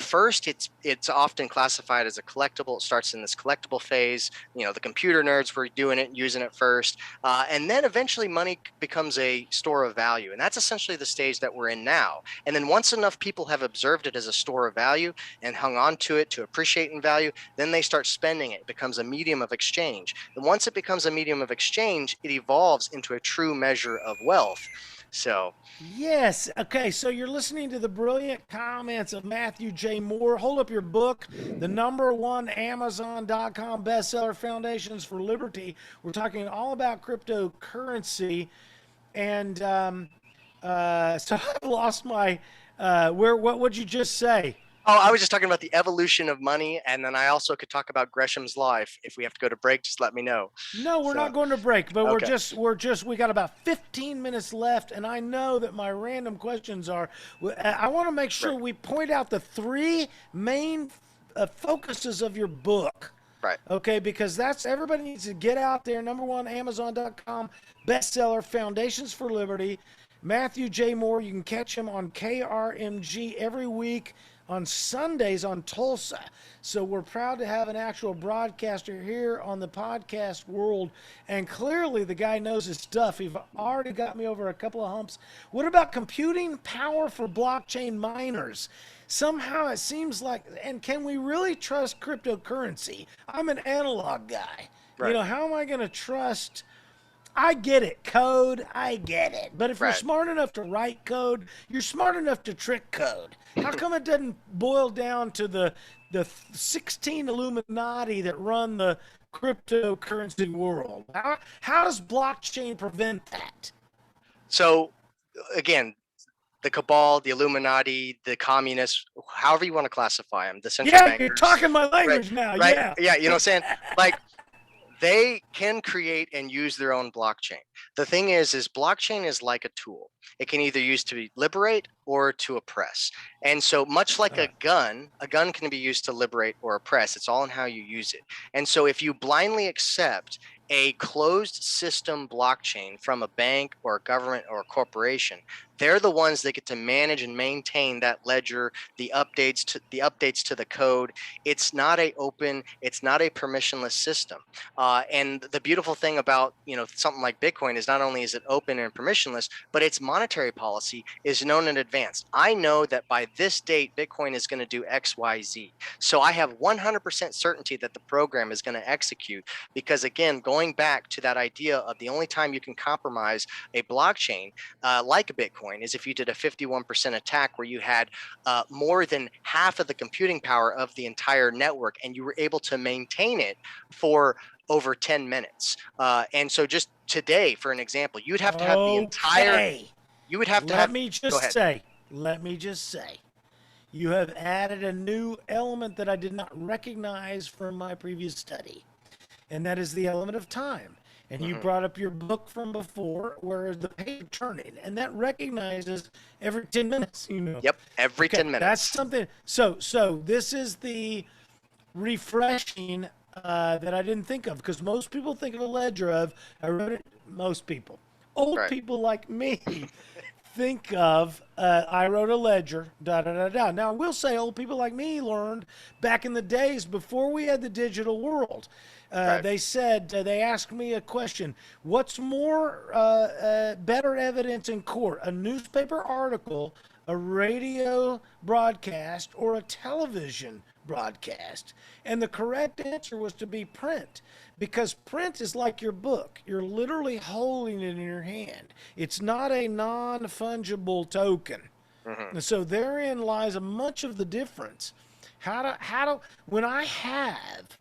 First, it's often classified as a collectible. It starts in this collectible phase. The computer nerds were doing it, using it first, and then eventually money becomes a store of value, and that's essentially the stage that we're in now. And then once enough people have observed it as a store of value and hung on to it to appreciate in value, then they start spending it. It becomes a medium of exchange. And once it becomes a medium of exchange, it evolves into a true measure of wealth. So Yes. Okay. So you're listening to the brilliant comments of Matthew J. Moore. Hold up your book, the #1 Amazon.com bestseller, Foundations for Liberty. We're talking all about cryptocurrency. And so I've lost my, what would you just say? oh, I was just talking about the evolution of money, and then I also could talk about Gresham's life. If we have to go to break, just let me know. No, we're So not going to break, but okay, we got about 15 minutes left, and I know that my random questions are. I want to make sure right, we point out the three main focuses of your book. right. Okay, because that's everybody needs to get out there. #1 Amazon.com bestseller, Foundations for Liberty. Matthew J. Moore, you can catch him on KRMG every week on Sundays on Tulsa. So we're proud to have an actual broadcaster here on the podcast world. And clearly the guy knows his stuff. He's already got me over a couple of humps. What about computing power for blockchain miners? Somehow it seems like, and can we really trust cryptocurrency? I'm an analog guy. Right. How am I going to trust? I get it, code, I get it. But if you're Right. smart enough to write code, you're smart enough to trick code. How come it doesn't boil down to the 16 Illuminati that run the cryptocurrency world? How does blockchain prevent that? So again, the cabal, the Illuminati, the communists, however you want to classify them, the central Yeah, bankers. you're talking my Right, language now. right. Yeah. Yeah, you know what I'm saying? Like they can create and use their own blockchain. The thing is blockchain is like a tool. It can either use to liberate or to oppress. And so much like a gun can be used to liberate or oppress. It's all in how you use it. And so if you blindly accept a closed system blockchain from a bank or a government or a corporation, they're the ones that get to manage and maintain that ledger, the updates to the code. It's not a permissionless system. And the beautiful thing about something like Bitcoin is not only is it open and permissionless, but its monetary policy is known in advance. I know that by this date, Bitcoin is going to do X, Y, Z. So I have 100% certainty that the program is going to execute, because again, going back to that idea of the only time you can compromise a blockchain like Bitcoin is if you did a 51% attack where you had more than half of the computing power of the entire network and you were able to maintain it for over 10 minutes. And so just today, for an example, you'd have to have the entire, you would have to have, Let me just say, you have added a new element that I did not recognize from my previous study, and that is the element of time. And you brought up your book from before where the page turning, and that recognizes every 10 minutes, Yep, every 10 minutes. That's something. So this is the refreshing that I didn't think of, because most people think of a ledger of, I wrote it, most people. Old people like me think of, I wrote a ledger, da-da-da-da. Now, I will say old people like me learned back in the days before we had the digital world. They said, they asked me a question, what's more better evidence in court, a newspaper article, a radio broadcast, or a television broadcast? And the correct answer was to be print, because print is like your book. You're literally holding it in your hand. It's not a non-fungible token. And so therein lies much of the difference. When I have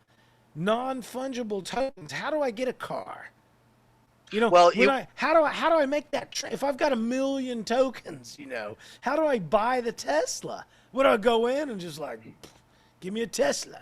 non-fungible tokens, how do I get a car? How do I make that if I've got 1 million tokens, how do I buy the Tesla? Would I go in and just like, give me a Tesla?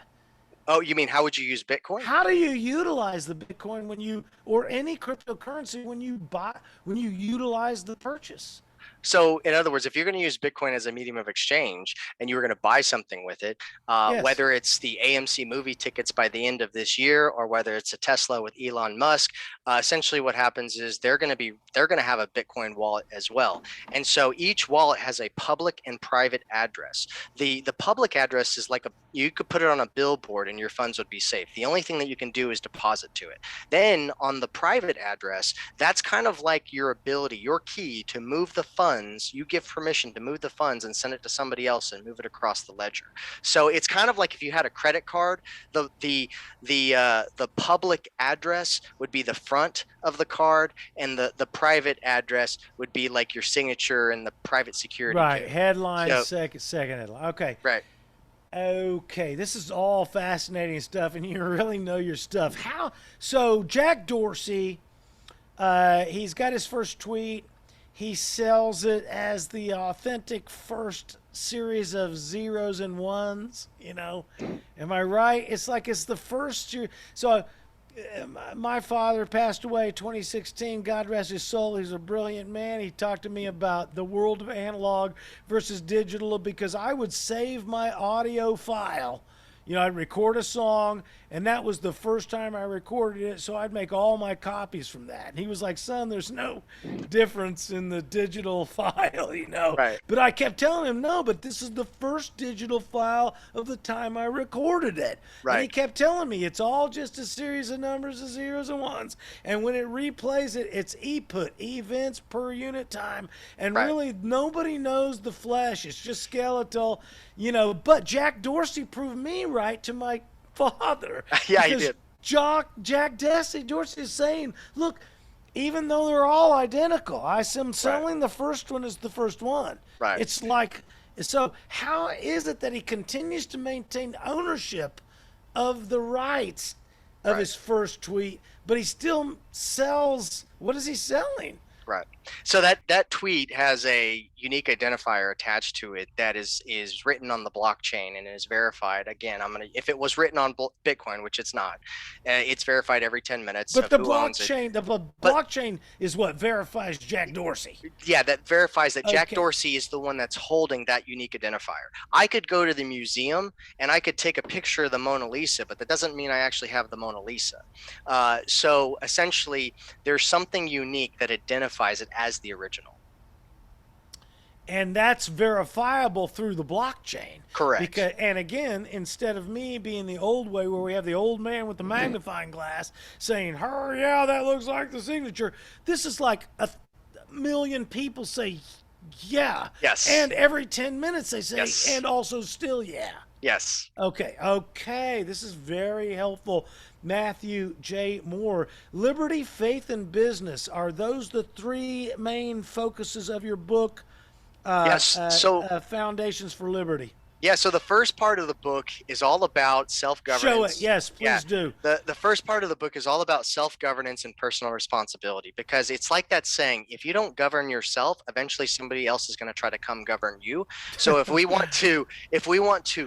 Oh, you mean how would you use Bitcoin? How do you utilize the Bitcoin or any cryptocurrency when you utilize the purchase? So in other words, if you're going to use Bitcoin as a medium of exchange and you were going to buy something with it, whether it's the AMC movie tickets by the end of this year or whether it's a Tesla with Elon Musk, essentially what happens is they're going to have a Bitcoin wallet as well. And so each wallet has a public and private address. The public address is like you could put it on a billboard and your funds would be safe. The only thing that you can do is deposit to it. Then on the private address, that's kind of like your ability, your key to move the funds, you give permission to move the funds and send it to somebody else and move it across the ledger. So it's kind of like if you had a credit card, the public address would be the front of the card, and the private address would be like your signature and the private security Right. code. Headline, So, second headline. Okay. right. Okay, this is all fascinating stuff, and you really know your stuff. So Jack Dorsey, he's got his first tweet. He sells it as the authentic first series of zeros and ones. Am I right? It's like it's the first year. So my father passed away 2016. God rest his soul. He's a brilliant man. He talked to me about the world of analog versus digital, because I would save my audio file. I'd record a song, and that was the first time I recorded it, so I'd make all my copies from that. And he was like, son, there's no difference in the digital file, Right. But I kept telling him, no, but this is the first digital file of the time I recorded it. Right. And he kept telling me it's all just a series of numbers of zeros and ones. And when it replays it, it's events per unit time. And Right. really, nobody knows the flesh. It's just skeletal, But Jack Dorsey proved me right to my father. Yeah, he did. Jack Dorsey is saying, look, even though they're all identical, I'm selling the first one as the first one. Right. It's like, so how is it that he continues to maintain ownership of the rights of his first tweet, but he still sells, what is he selling? Right. So that tweet has a unique identifier attached to it that is written on the blockchain and is verified. Again, if it was written on Bitcoin, which it's not, it's verified every 10 minutes. But the blockchain is what verifies Jack Dorsey. Yeah, that verifies that Jack Okay. Dorsey is the one that's holding that unique identifier. I could go to the museum and I could take a picture of the Mona Lisa, but that doesn't mean I actually have the Mona Lisa. So essentially, there's something unique that identifies it as the original. And that's verifiable through the blockchain. Correct. And again, instead of me being the old way where we have the old man with the magnifying glass saying, yeah, that looks like the signature. This is like a million people say, yeah. Yes. And every 10 minutes they say, Yes. and also still, yeah. Yes. Okay. This is very helpful. Matthew J. Moore. Liberty, faith, and business. Are those the three main focuses of your book? Yes. Foundations for Liberty. Yeah, so the first part of the book is all about self-governance. Show it. Yes, please do. The first part of the book is all about self-governance and personal responsibility, because it's like that saying, if you don't govern yourself, eventually somebody else is going to try to come govern you. So if we want to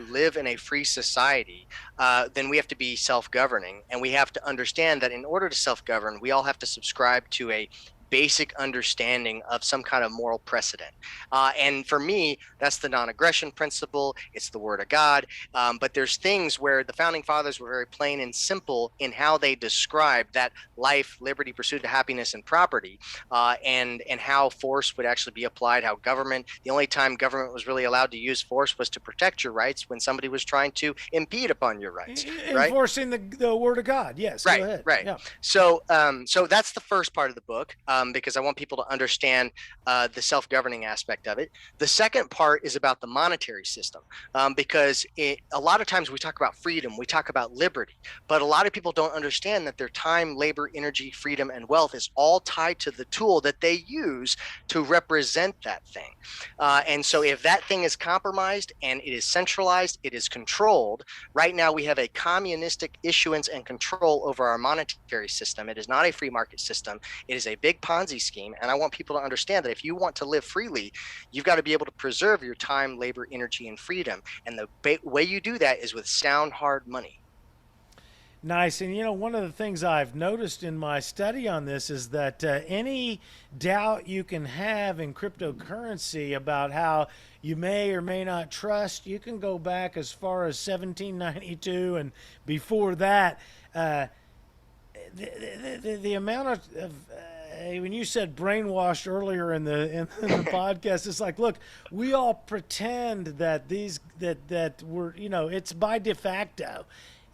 live in a free society, then we have to be self-governing, and we have to understand that in order to self-govern, we all have to subscribe to a basic understanding of some kind of moral precedent. And for me, that's the non-aggression principle. It's the word of God. But there's things where the founding fathers were very plain and simple in how they described that life, liberty, pursuit of happiness, and property, and how force would actually be applied, how the only time government was really allowed to use force was to protect your rights when somebody was trying to impede upon your rights. Right? Enforcing the word of God. Yes. Right. Go ahead. Right. Yeah. So that's the first part of the book. Because I want people to understand the self-governing aspect of it. The second part is about the monetary system, because a lot of times we talk about freedom, we talk about liberty, but a lot of people don't understand that their time, labor, energy, freedom, and wealth is all tied to the tool that they use to represent that thing. And so if that thing is compromised and it is centralized, it is controlled. Right now we have a communistic issuance and control over our monetary system. It is not a free market system. It is a big Ponzi scheme. And I want people to understand that if you want to live freely, you've got to be able to preserve your time, labor, energy, and freedom. And the way you do that is with sound, hard money. Nice. And one of the things I've noticed in my study on this is that any doubt you can have in cryptocurrency about how you may or may not trust, you can go back as far as 1792 and before that. The amount of when you said brainwashed earlier in the podcast, it's like, look, we all pretend that that we're, it's by de facto.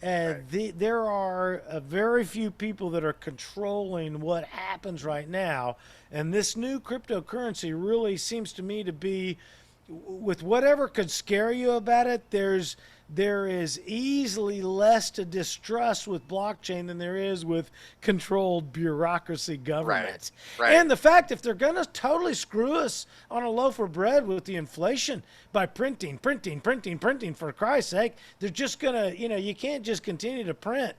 Right. There are very few people that are controlling what happens right now, and this new cryptocurrency really seems to me to be, with whatever could scare you about it, there is easily less to distrust with blockchain than there is with controlled bureaucracy Right. governments. Right. And the fact, if they're going to totally screw us on a loaf of bread with the inflation by printing, for Christ's sake, they're just going to, you can't just continue to print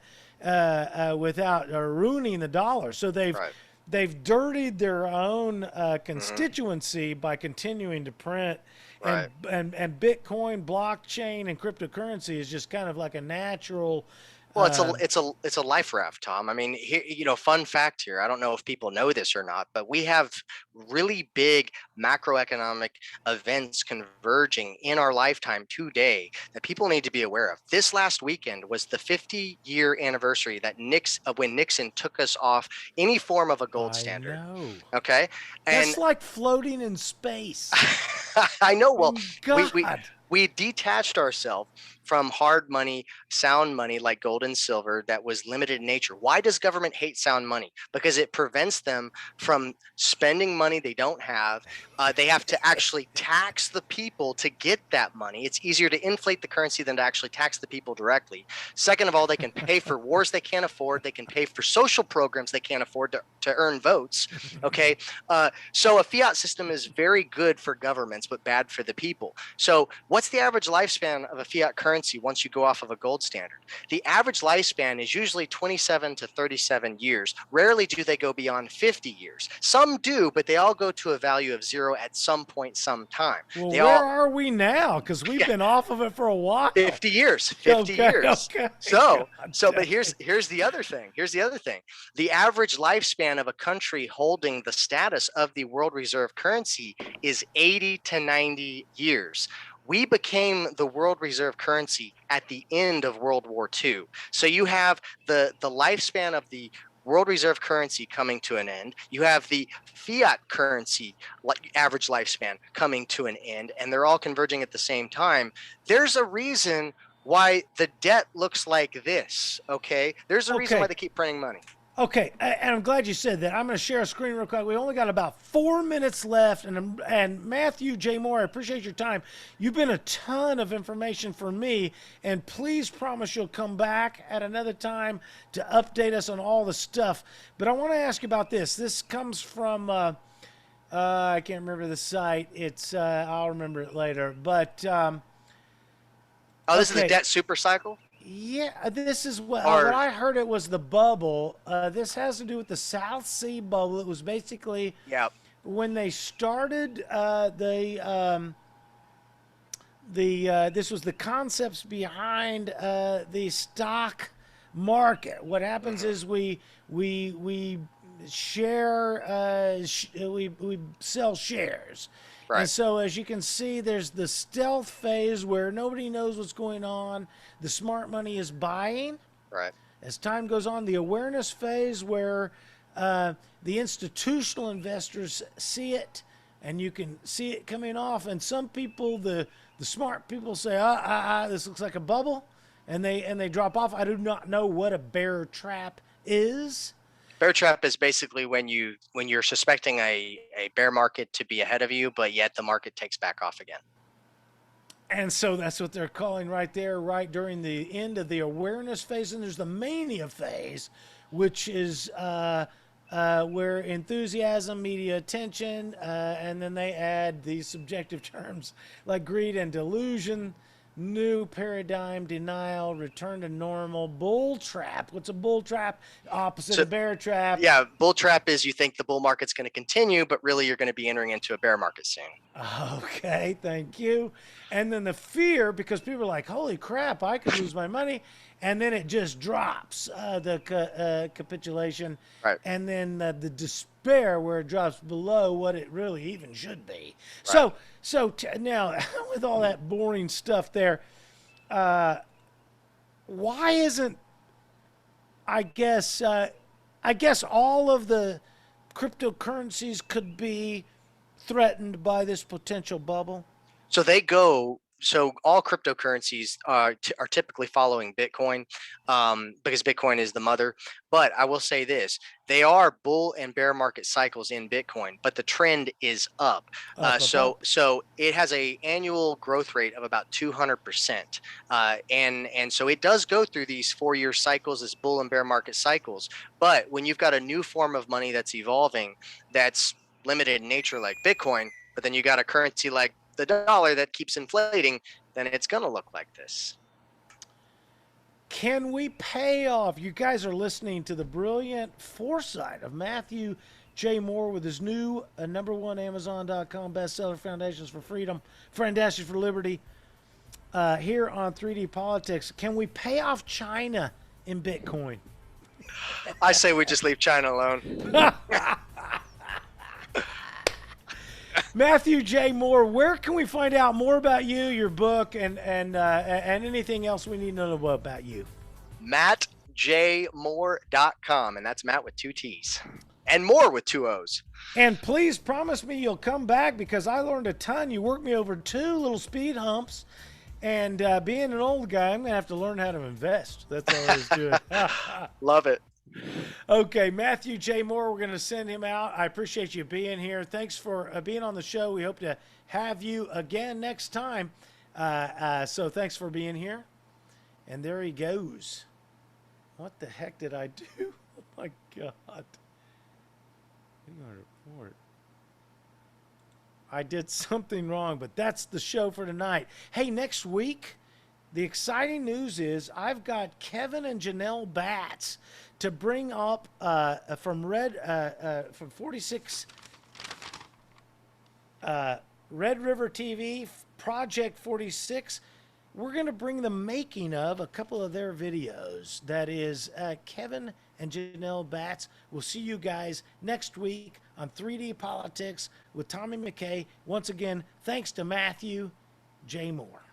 without ruining the dollar. So Right. they've dirtied their own Hmm. constituency by continuing to print, Right. and Bitcoin, blockchain, and cryptocurrency is just kind of like a natural. Well, Uh, it's a life raft, Tom. I mean, here, fun fact here. I don't know if people know this or not, but we have really big macroeconomic events converging in our lifetime today that people need to be aware of. This last weekend was the 50-year anniversary that when Nixon took us off any form of a gold I standard. know. Okay, and That's like floating in space. I know. Well, we we God. we detached ourselves from hard money, sound money like gold and silver that was limited in nature. Why does government hate sound money? Because it prevents them from spending money they don't have. They have to actually tax the people to get that money. It's easier to inflate the currency than to actually tax the people directly. Second of all, they can pay for wars they can't afford. They can pay for social programs they can't afford to earn votes. Okay. So a fiat system is very good for governments, but bad for the people. So what's the average lifespan of a fiat currency once you go off of a gold standard? The average lifespan is usually 27 to 37 years. Rarely do they go beyond 50 years. Some do, but they all go to a value of zero at some point, sometime. Well, They where all are we now? Because we've yeah, been off of it for a while. 50 years, 50 Okay, years. okay. So, God but dang. here's the other thing. Here's the other thing. The average lifespan of a country holding the status of the world reserve currency is 80 to 90 years. We became the world reserve currency at the end of World War II. So you have the lifespan of the world reserve currency coming to an end. You have the fiat currency average lifespan coming to an end, and they're all converging at the same time. There's a reason why the debt looks like this. Okay, there's a reason why Okay. they keep printing money. Okay, and I'm glad you said that. I'm going to share a screen real quick. We only got about 4 minutes left, and Matthew J. Moore, I appreciate your time. You've been a ton of information for me, and please promise you'll come back at another time to update us on all the stuff. But I want to ask you about this. This comes from I can't remember the site. It's I'll remember it later. But Oh, this is the okay. debt super cycle? Yeah, this is what Or I heard. It was the bubble. This has to do with the South Sea bubble. It was basically yeah, when they started this was the concepts behind the stock market. What happens mhm, is we share we sell shares. And right, so, as you can see, there's the stealth phase where nobody knows what's going on. The smart money is buying. right, As time goes on, the awareness phase where the institutional investors see it, and you can see it coming off. And some people, the smart people, say, this looks like a bubble," and they drop off. I do not know what a bear trap is. bear trap is basically when you're suspecting a bear market to be ahead of you, but yet the market takes back off again. And so that's what they're calling right there, right during the end of the awareness phase. And there's the mania phase, which is where enthusiasm, media attention, and then they add these subjective terms like greed and delusion, new paradigm, denial, return to normal, bull trap. What's a bull trap? Opposite So of bear trap. yeah, bull trap is you think the bull market's going to continue, but really you're going to be entering into a bear market soon. Okay, thank you. And then the fear, because people are like, holy crap, I could lose my money. And then it just drops, the capitulation. Right, And then the despair, where it drops below what it really even should be. right. Now, with all that boring stuff there, why isn't, I guess, all of the cryptocurrencies could be threatened by this potential bubble? So they go so all cryptocurrencies are typically following Bitcoin, because Bitcoin is the mother. But I will say this: they are bull and bear market cycles in Bitcoin, but the trend is up. So it has a annual growth rate of about 200%, and so it does go through these 4-year cycles, as bull and bear market cycles. But when you've got a new form of money that's evolving, that's limited in nature, like Bitcoin, but then you got a currency like the dollar that keeps inflating, then it's going to look like this. Can we pay off? You guys are listening to the brilliant foresight of Matthew J. Moore with his new #1 Amazon.com bestseller, Foundations for Freedom, Foundations for Liberty, here on 3D Politics. Can we pay off China in Bitcoin? I say we just leave China alone. Matthew J. Moore, where can we find out more about you, your book, and anything else we need to know about you? MattJMoore.com, and that's Matt with 2 T's. And Moore with 2 O's. And please promise me you'll come back, because I learned a ton. You worked me over 2 little speed humps. And being an old guy, I'm going to have to learn how to invest. That's always good. Love it. Okay, Matthew J. Moore, we're going to send him out. I appreciate you being here. Thanks for being on the show. We hope to have you again next time. So thanks for being here. And there he goes. What the heck did I do? Oh, my God. Report. I did something wrong, but that's the show for tonight. Hey, next week, the exciting news is I've got Kevin and Janelle Batts to bring up from 46 Red River TV, Project 46. We're going to bring the making of a couple of their videos. That is Kevin and Janelle Batts. We'll see you guys next week on 3D Politics with Tommy McKay. Once again, thanks to Matthew J. Moore.